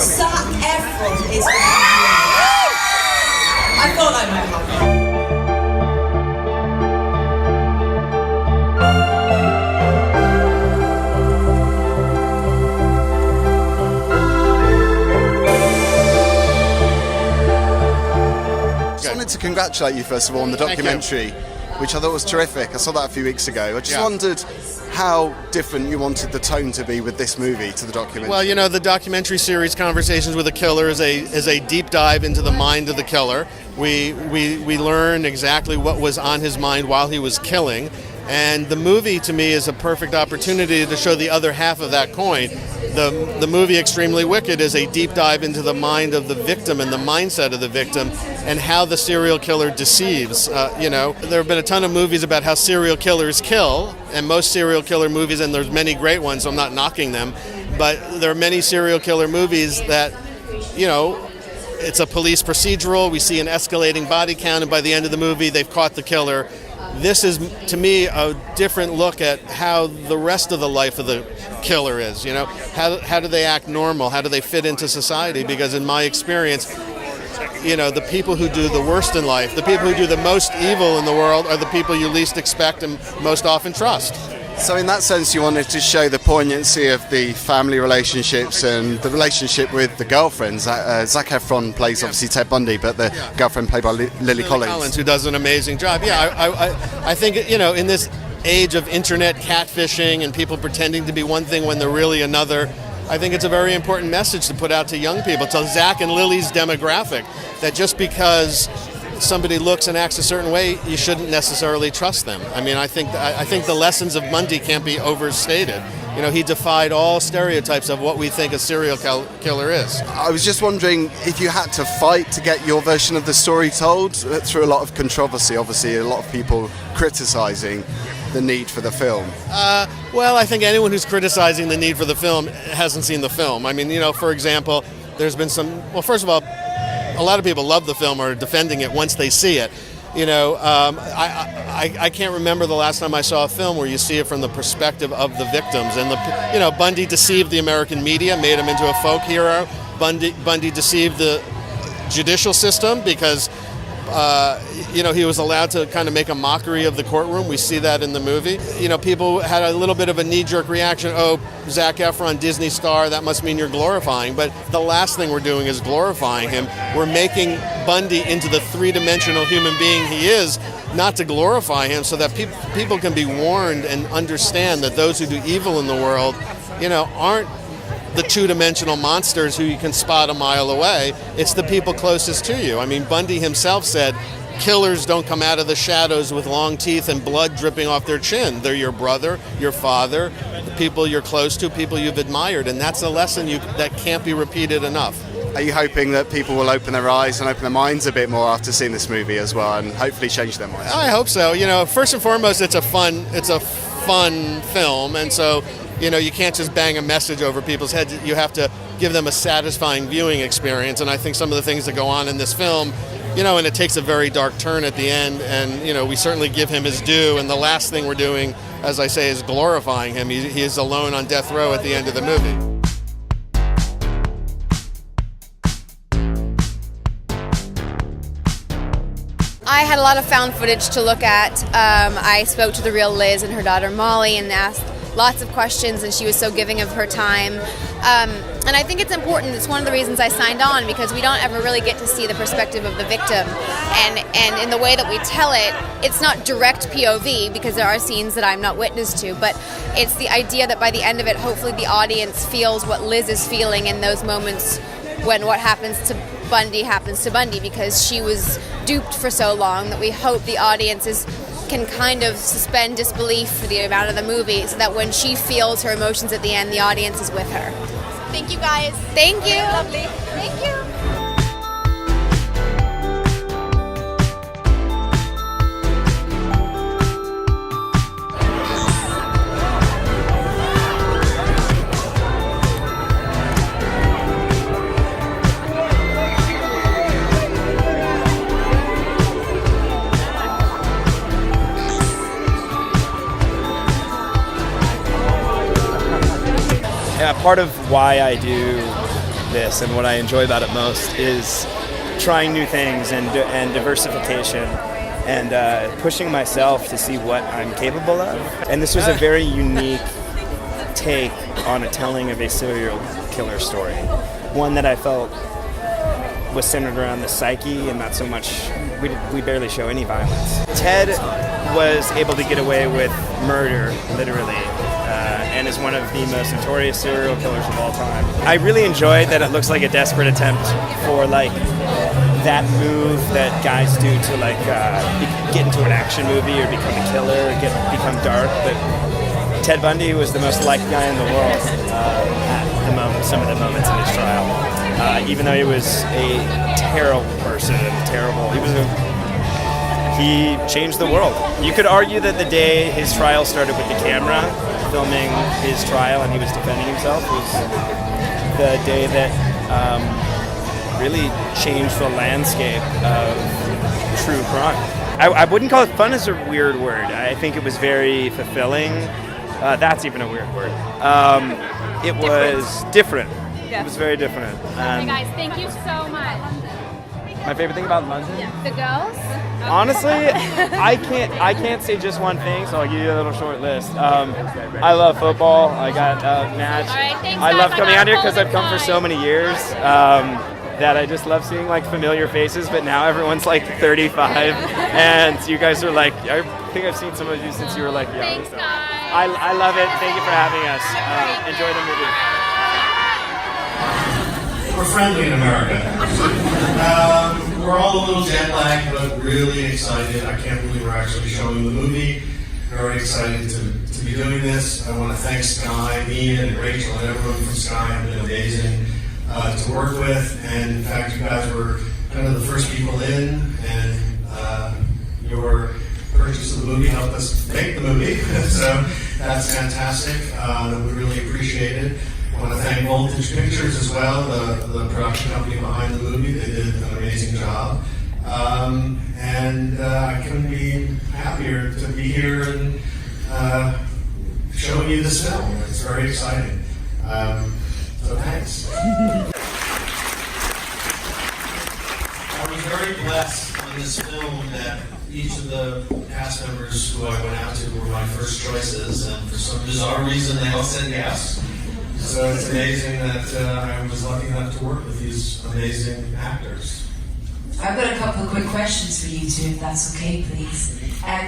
Zac Efron is I thought I might have. I wanted to congratulate you first of all on the documentary, which I thought was terrific. I saw that a few weeks ago. I just wondered how different you wanted the tone to be with this movie to the documentary. Well, you know, the documentary series Conversations with a Killer is a deep dive into the mind of the killer. We learn exactly what was on his mind while he was killing. And the movie, to me, is a perfect opportunity to show the other half of that coin. The movie Extremely Wicked is a deep dive into the mind of the victim and the mindset of the victim and how the serial killer deceives. There have been a ton of movies about how serial killers kill, and most serial killer movies, and there's many great ones, so I'm not knocking them, but there are many serial killer movies that, it's a police procedural, we see an escalating body count, and by the end of the movie, they've caught the killer. This is, to me, a different look at how the rest of the life of the killer is. How do they act normal? How do they fit into society? Because in my experience, the people who do the worst in life, the people who do the most evil in the world are the people you least expect and most often trust. So in that sense, you wanted to show the poignancy of the family relationships and the relationship with the girlfriends. Zac Efron plays obviously Ted Bundy, but the girlfriend played by Lily Collins, who does an amazing job. I think in this age of internet catfishing and people pretending to be one thing when they're really another, I think it's a very important message to put out to young people, to Zac and Lily's demographic, that just because somebody looks and acts a certain way, you shouldn't necessarily trust them. I mean, I think the lessons of Bundy can't be overstated. He defied all stereotypes of what we think a serial killer is. I was just wondering if you had to fight to get your version of the story told through a lot of controversy, obviously a lot of people criticizing the need for the film. Well, I think anyone who's criticizing the need for the film hasn't seen the film. I mean, for example, there's been first of all, a lot of people love the film or are defending it once they see it. I can't remember the last time I saw a film where you see it from the perspective of the victims. And Bundy deceived the American media, made him into a folk hero. Bundy deceived the judicial system because he was allowed to kind of make a mockery of the courtroom. We see that in the movie. People had a little bit of a knee-jerk reaction. Oh, Zac Efron, Disney star, that must mean you're glorifying. But the last thing we're doing is glorifying him. We're making Bundy into the three-dimensional human being he is, not to glorify him, so that people can be warned and understand that those who do evil in the world, aren't the two-dimensional monsters who you can spot a mile away. It's the people closest to you. I mean, Bundy himself said, killers don't come out of the shadows with long teeth and blood dripping off their chin. They're your brother, your father, the people you're close to, people you've admired, and that's a lesson that can't be repeated enough. Are you hoping that people will open their eyes and open their minds a bit more after seeing this movie as well, and hopefully change their minds? I hope so. First and foremost, it's a fun film, and so you can't just bang a message over people's heads. You have to give them a satisfying viewing experience, and I think some of the things that go on in this film, and it takes a very dark turn at the end, and we certainly give him his due, and the last thing we're doing, as I say, is glorifying him. He is alone on death row at the end of the movie. I had a lot of found footage to look at. I spoke to the real Liz and her daughter Molly and asked lots of questions, and she was so giving of her time. And I think it's important. It's one of the reasons I signed on, because we don't ever really get to see the perspective of the victim. And in the way that we tell it, it's not direct POV, because there are scenes that I'm not witness to, but it's the idea that by the end of it, hopefully the audience feels what Liz is feeling in those moments when what happens to Bundy, because she was duped for so long, that we hope the audiences can kind of suspend disbelief for the amount of the movie, so that when she feels her emotions at the end, the audience is with her. Thank you, guys. Thank you. Lovely. Thank you. Yeah, part of why I do this, and what I enjoy about it most, is trying new things and diversification and pushing myself to see what I'm capable of. And this was a very unique take on a telling of a serial killer story, one that I felt was centered around the psyche and not so much, we barely show any violence. Ted was able to get away with murder, literally, and is one of the most notorious serial killers of all time. I really enjoyed that it looks like a desperate attempt for like that move that guys do to like get into an action movie or become a killer, become dark. But Ted Bundy was the most liked guy in the world at the moment, some of the moments in his trial. Even though he was a terrible person, he changed the world. You could argue that the day his trial started with the camera filming his trial and he was defending himself was the day that really changed the landscape of true crime. I wouldn't call it fun is a weird word. I think it was very fulfilling. That's even a weird word. It was different. It was very different. Hey guys, thank you so much. My favorite thing about London? The girls? Honestly, I can't say just one thing, so I'll give you a little short list. I love football. I got a match. All right, thanks, I love guys. coming I out here got because I've come for so many years that I just love seeing like familiar faces, but now everyone's like 35, and you guys are like, I think I've seen some of you since you were like young. Thanks, So. guys. I love it. Thank you for having us. Enjoy the movie. We're friendly in America. We're all a little jet lagged, but really excited. I can't believe we're actually showing the movie. Very excited to be doing this. I want to thank Sky, Ian, and Rachel, and everyone from Sky have been amazing to work with. And in fact, you guys were kind of the first people in, and your purchase of the movie helped us make the movie. So that's fantastic. We really appreciate it. I want to thank Voltage Pictures as well, the production company behind the movie. They did an amazing job. And I couldn't be happier to be here and showing you this film. It's very exciting. So thanks. I was very blessed on this film that each of the cast members who I went out to were my first choices, and for some bizarre reason they all said yes. So it's amazing that I was lucky enough to work with these amazing actors. I've got a couple of quick questions for you two, if that's okay, please.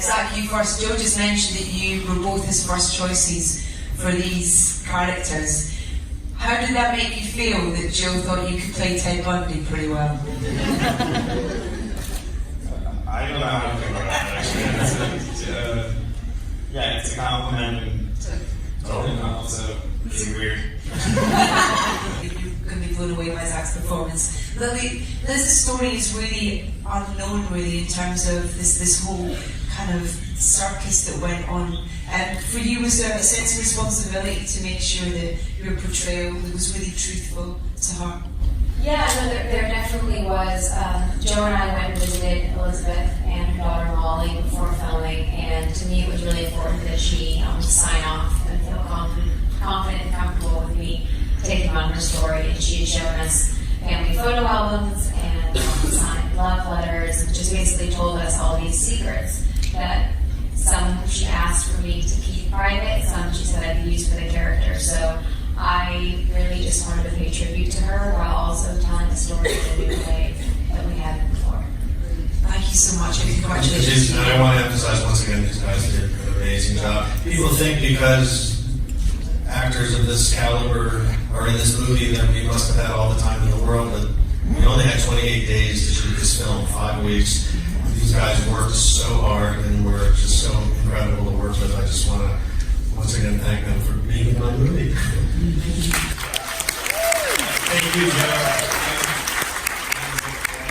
Zac, you first. Joe just mentioned that you were both his first choices for these characters. How did that make you feel that Joe thought you could play Ted Bundy pretty well? I don't know how to think about that, actually. It's a compliment and totally also really weird. You're going to be blown away by Zac's performance. Lily, Liz's story is really unknown, really, in terms of this whole kind of circus that went on. For you, was there a sense of responsibility to make sure that your portrayal was really truthful to her? Yeah, no, there definitely was. Joe and I went and visited Elizabeth and her daughter Molly before filming, and to me it was really important that she sign off and feel confident and comfortable with me taking on her story. And she had shown us family photo albums and signed love letters, and just basically told us all these secrets that some she asked for me to keep private, some she said I could use for the character. So I really just wanted to pay tribute to her while also telling the story in a new way that we hadn't before. Thank you so much, and congratulations. And I want to emphasize once again, these guys did an amazing job. People think because actors of this caliber are in this movie that we must have had all the time in the world, but we only had 28 days to shoot this film, 5 weeks. These guys worked so hard and were just so incredible to work with. I just want to once again thank them for being in my movie. Thank you, Joe.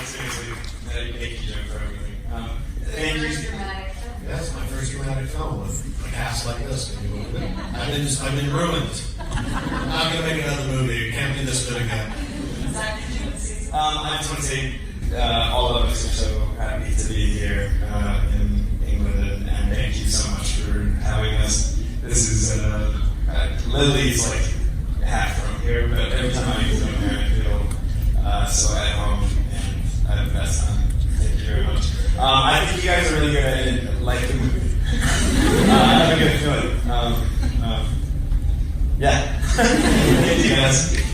Seriously, thank you, Joe, for everything. Thank you. That's my first dramatic film with a cast like this. Can you believe it? I've been ruined. I'm not going to make another movie. It can't be this good again. I just want to say all of us are so happy to be here in England, and thank you so much for having us. This is Lily's like half from here, but every time I go there, I feel Thank you guys.